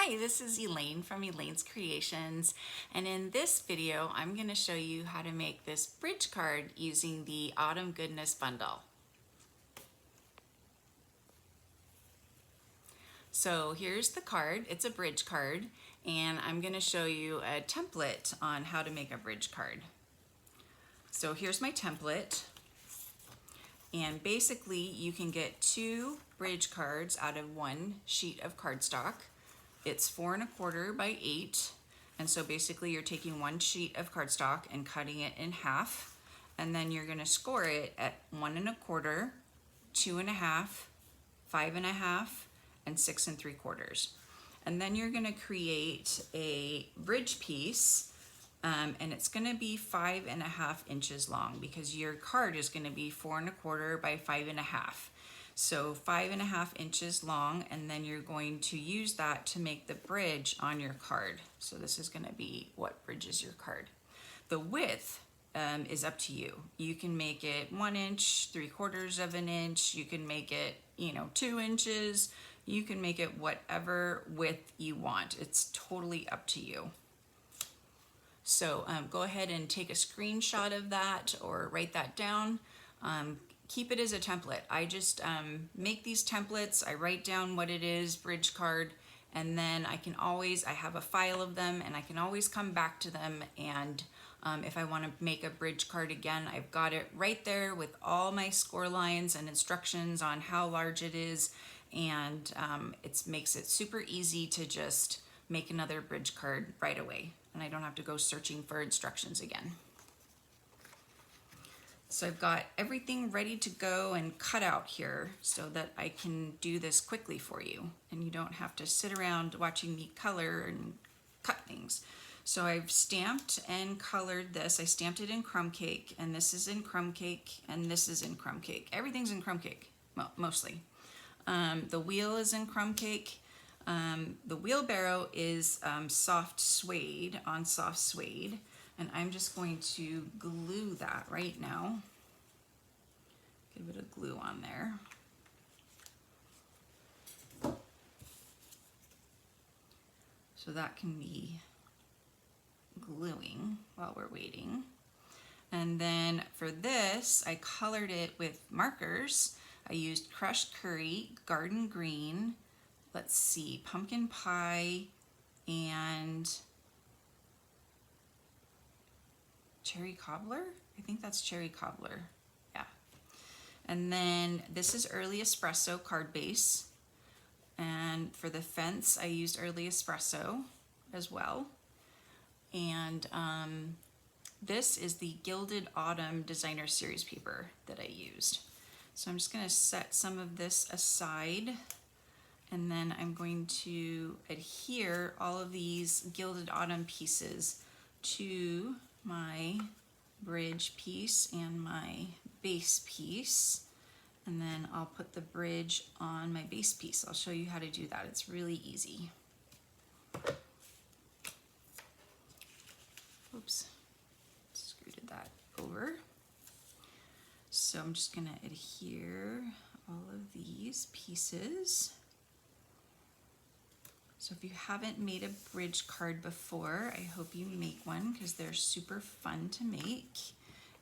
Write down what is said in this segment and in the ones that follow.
Hi, this is Elaine from Elaine's Creations, and in this video I'm going to show you how to make this bridge card using the Autumn Goodness bundle. So here's the card. It's a bridge card, and I'm going to show you a template on how to make a bridge card. So here's my template, and basically you can get 2 bridge cards out of 1 sheet of cardstock. It's 4 1/4 by 8, and so basically you're taking 1 sheet of cardstock and cutting it in half, and then you're going to score it at 1 1/4, 2 1/2, 5 1/2, and 6 3/4. And then you're going to create a bridge piece, and it's going to be 5 1/2 inches long because your card is going to be 4 1/4 by 5 1/2. So 5 1/2 inches long, and then you're going to use that to make the bridge on your card. So this is going to be what bridges your card. The width is up to you. You can make it 1 inch, 3/4 of an inch. You can make it, 2 inches. You can make it whatever width you want. It's totally up to you. So go ahead and take a screenshot of that or write that down. Keep it as a template. I just make these templates. I write down what it is, bridge card, and then I have a file of them, and I can always come back to them. And if I want to make a bridge card again, I've got it right there with all my score lines and instructions on how large it is. And it makes it super easy to just make another bridge card right away. And I don't have to go searching for instructions again. So I've got everything ready to go and cut out here so that I can do this quickly for you, and you don't have to sit around watching me color and cut things. So I've stamped and colored this. I stamped it in crumb cake, and this is in crumb cake, and this is in crumb cake. Everything's in crumb cake, mostly. The wheel is in crumb cake. The wheelbarrow is soft suede, and I'm just going to glue that right now. Give it a glue on there. So that can be gluing while we're waiting. And then for this, I colored it with markers. I used crushed curry, garden green, let's see, pumpkin pie, and cherry cobbler? I think that's cherry cobbler, yeah. And then this is early espresso card base. And for the fence, I used early espresso as well. And this is the Gilded Autumn Designer Series paper that I used. So I'm just gonna set some of this aside, and then I'm going to adhere all of these Gilded Autumn pieces to my bridge piece and my base piece, and then I'll put the bridge on my base piece. I'll show you how to do that. It's really easy. Oops, scooted that over. So I'm just gonna adhere all of these pieces. So if you haven't made a bridge card before, I hope you make one because they're super fun to make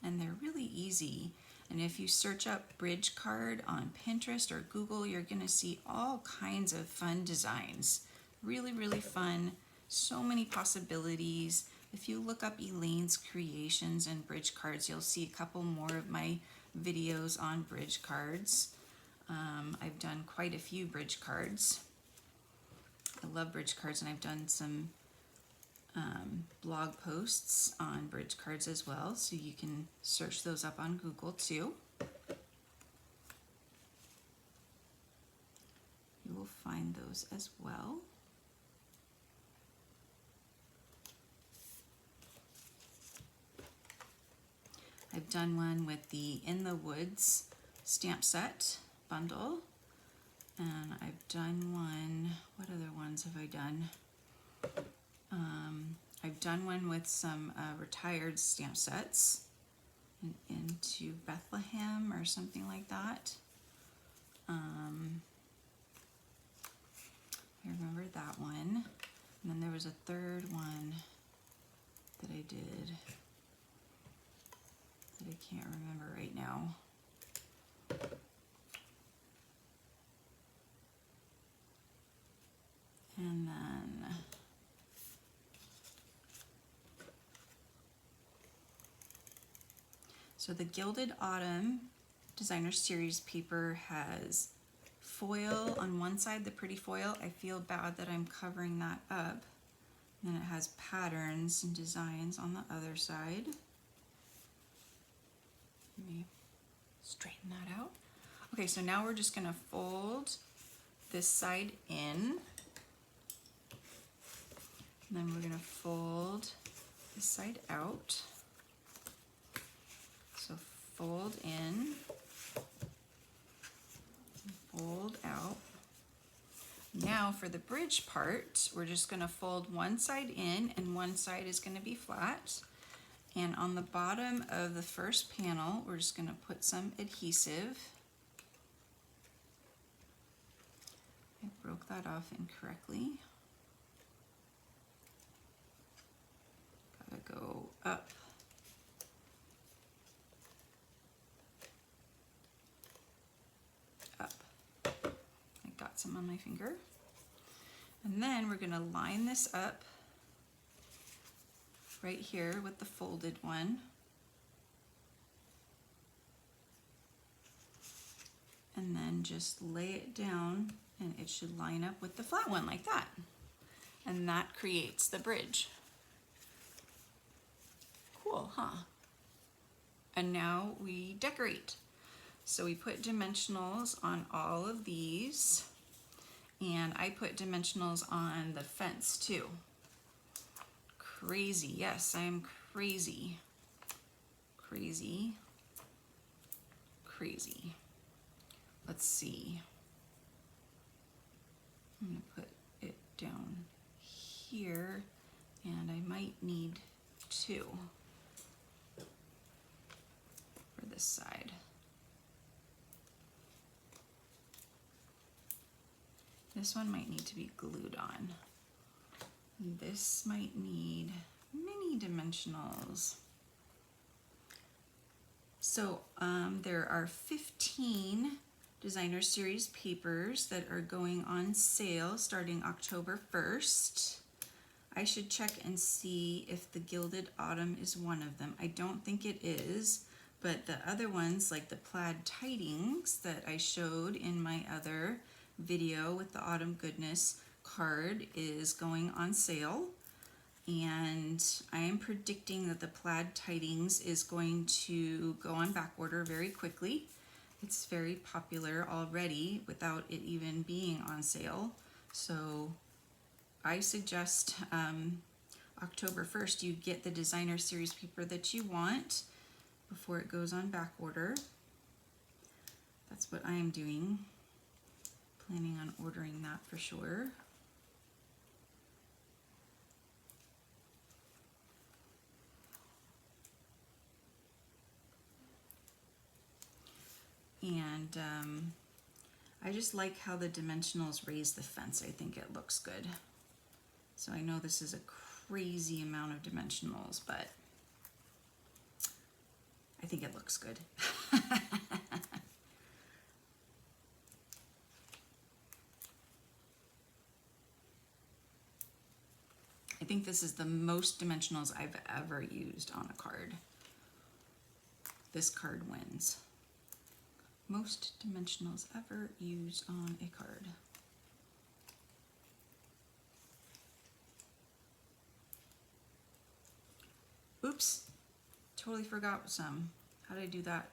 and they're really easy. And if you search up bridge card on Pinterest or Google, you're gonna see all kinds of fun designs. Really, really fun, so many possibilities. If you look up Elaine's Creations and bridge cards, you'll see a couple more of my videos on bridge cards. I've done quite a few bridge cards. I love bridge cards, and I've done some blog posts on bridge cards as well, so you can search those up on Google too. You will find those as well. I've done one with the In the Woods stamp set bundle. And I've done one, what other ones have I done? I've done one with some retired stamp sets into Bethlehem or something like that. I remember that one. was a third one that I did that I can't remember right now. And then so the Gilded Autumn Designer Series paper has foil on one side, the pretty foil. I feel bad that I'm covering that up. And then it has patterns and designs on the other side. Let me straighten that out. Okay, so now we're just gonna fold this side in. And then we're gonna fold this side out. So fold in, fold out. Now for the bridge part, we're just gonna fold one side in and one side is gonna be flat. And on the bottom of the first panel, we're just gonna put some adhesive. I broke that off incorrectly. Gotta go up. Up. I got some on my finger. And then we're gonna line this up right here with the folded one. And then just lay it down and it should line up with the flat one like that. And that creates the bridge. Cool, huh? And now we decorate. So we put dimensionals on all of these, and I put dimensionals on the fence too. Crazy, yes, I'm crazy. Crazy, crazy. Let's see. I'm gonna put it down here, and I might need two for this side. This one might need to be glued on. This might need mini dimensionals. So there are 15 Designer Series papers that are going on sale starting October 1st. I should check and see if the Gilded Autumn is one of them. I don't think it is, but the other ones, like the plaid tidings that I showed in my other video with the Autumn Goodness card, is going on sale. And I am predicting that the plaid tidings is going to go on back order very quickly. It's very popular already without it even being on sale. So I suggest October 1st you get the Designer Series paper that you want before it goes on back order. That's what I am doing. Planning on ordering that for sure. And I just like how the dimensionals raise the fence. I think it looks good. So I know this is a crazy amount of dimensionals, but I think it looks good. I think this is the most dimensionals I've ever used on a card. This card wins. Most dimensionals ever used on a card. Oops, totally forgot some. How did I do that?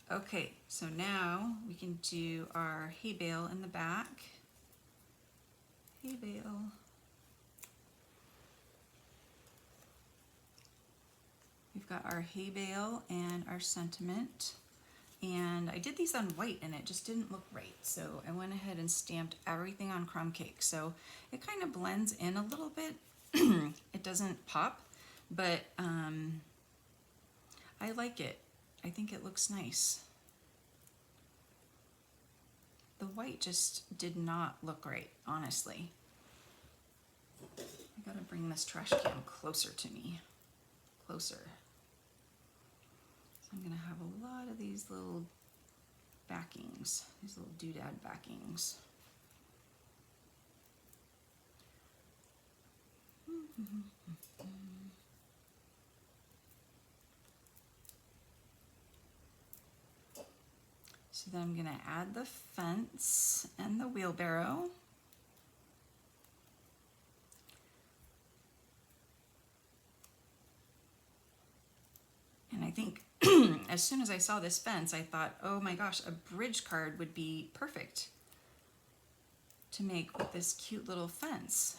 Okay, so now we can do our hay bale in the back. Hay bale. We've got our hay bale and our sentiment. And I did these on white and it just didn't look right. So I went ahead and stamped everything on crumb cake. So it kind of blends in a little bit. It doesn't pop, but I like it. I think it looks nice. The white just did not look right, honestly. I gotta bring this trash can closer to me. Closer. So I'm gonna have a lot of these little backings, these little doodad backings. So then I'm gonna add the fence and the wheelbarrow. And I think as soon as I saw this fence, I thought, oh my gosh, a bridge card would be perfect to make with this cute little fence.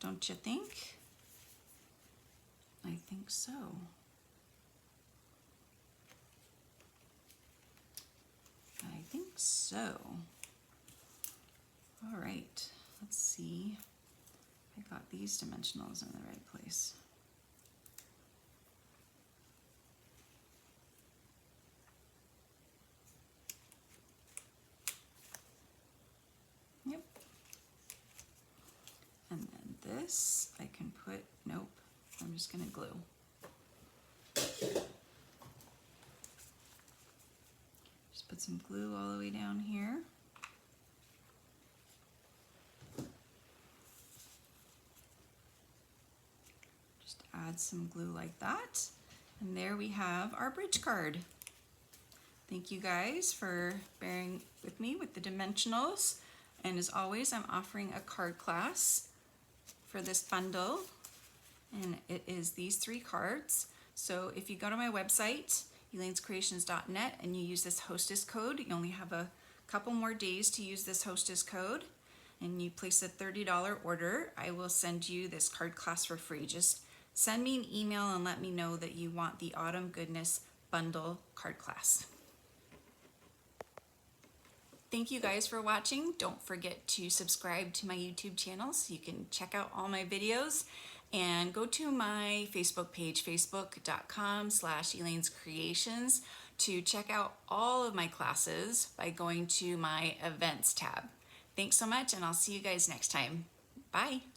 Don't you think? I think so. I think so. All right, let's see. I got these dimensionals in the right place. Yep. And then this I can put, nope, I'm just gonna glue. Just put some glue all the way down here. Just add some glue like that. And there we have our bridge card. Thank you guys for bearing with me with the dimensionals. And as always, I'm offering a card class for this bundle. And it is these 3 cards. So if you go to my website, elainescreations.net, and you use this hostess code, you only have a couple more days to use this hostess code, and you place a $30 order, I will send you this card class for free. Just send me an email and let me know that you want the Autumn Goodness Bundle card class. Thank you guys for watching. Don't forget to subscribe to my YouTube channel so you can check out all my videos, and go to my Facebook page, facebook.com/elainescreations, to check out all of my classes by going to my events tab. Thanks so much, and I'll see you guys next time. Bye.